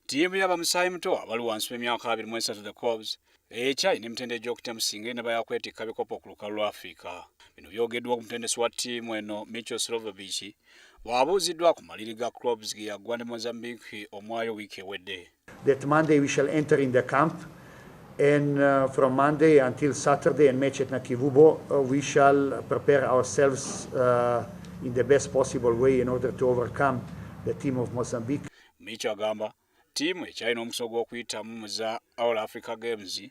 Ttiimu y'abamusaayi muto abali wansi w'emyaka 23 The Cobs ekyalina emitendera gy'okutamusinga eno bayakwetikka bikopo ku lukalu lwa Afrika. Bino byogeddwa ku mutendesi wa ttiimu eno Micho Slovovic bw'abuuziddwa ku maliri ga Cobs ge yaggwa ne Mozambique omwayo wiiki ewedde. That Monday we shall enter in the camp and from Monday until Saturday and match at Nakivubo we shall prepare ourselves in the best possible way in order to overcome the team of Mozambique. Micho agamba ttiimu ekyalina omusomo gw'okuyitamu mu za All Africa Games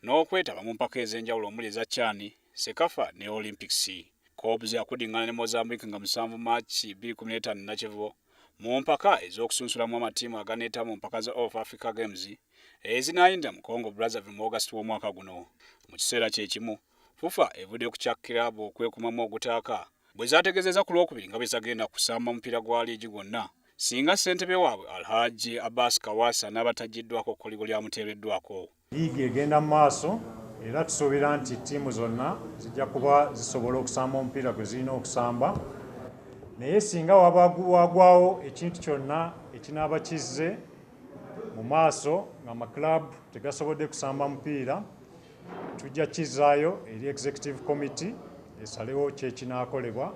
n'okwetaba mu mpaka ez'enjawulo omuli eza CHAN, Sekafa ne Olympics. Cobs yakuddingana ne Mozambique nga 7 Maachi 2015 Nakivubo mu mpaka ez'okusunsulamu amatiimu aganeeta mu mpaka za All Africa Games ezinaayinda mu Congo Brazzaville mu August w'omwaka guno. Mu kiseera kye kimu FUFA evudde ku kyakirabu okwekumamu ogutaaka bwe zaategeezezza ku Lwokubiri nga bwe zagenda kusamba omupiira gwa liigi gwonna singa ssentebe waabwe Alhaji Abbas Kawasa n'abatajiddwako koligo lyamuteereddwako. Liigi egenda mu maaso era tusuubira nti ttiimu zonna zijja kuba zisobola okusamba omupiira gwe zirina okusamba, naye singa wagwawo ekintu kyonna ekinaaba kizze mu maaso ng'amakilaabu tegasobodde kusamba mupiira, tujja kizzaayo eri executive committee esalewo kyekinaakolebwa.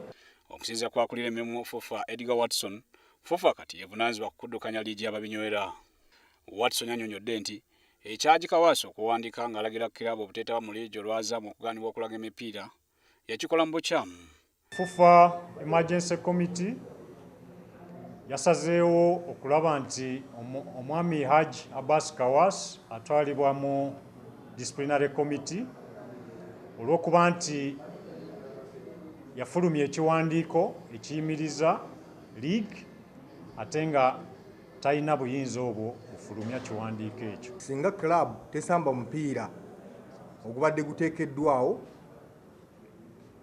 Okusinziira ku akulira emirimu FUFA Edgar Watson, FUFA kati yevunaanyizibwa ku kuddukanya liigi y'ababinywera. Watson annyonnyodde nti ekyaji Kawasa okuwandiika ng'alagira kirabo obuteetaba mu liigi olwazaamu okugaanibwa okulaga emipiira yakikola mu bukyamu. FUFA Emergency Committee yasazeewo okulaba nti omwami Haji Abbas Kawasa atwalibwa mu disciplinary committee olw'okuba nti yafulumya ekiwandiiko ekiyimiriza league ate nga talina buyinza obwo bufulumya kiwandiiko ekyo. Singa club tesamba mupiira ogubadde guteekeddwawo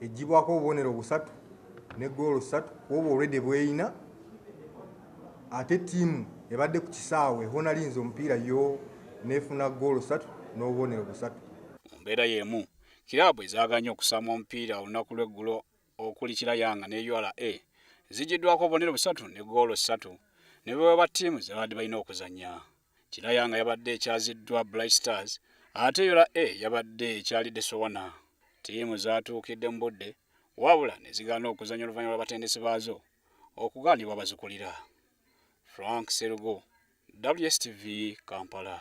egibwako obubonero 3 ne goolo 3 kuba already bweyina, ate ttiimu ebadde ku kisaawe honalinze omupiira yo nefuna goolo 3 n'obubonero 3. Mu mbeera y'emu kiraabu ezaaganya okusamba omupiira olunaku lw'eggulo okuli Kirayanga ne URA zigiddwako obubonero 3 ne goolo 3 ne bwe ttiimu zabadde balina okuzannya. Kirayanga yabadde ekyaziddwa Bright Stars ate URA yabadde ekyalidde Sowana. Ttiimu zaatuukidde mu budde wabula ne zigaana okuzannya oluvannyuma lw'abatendesi baazo okugaanibwa bazikulira. Frank Serugo, WSTV, Kampala.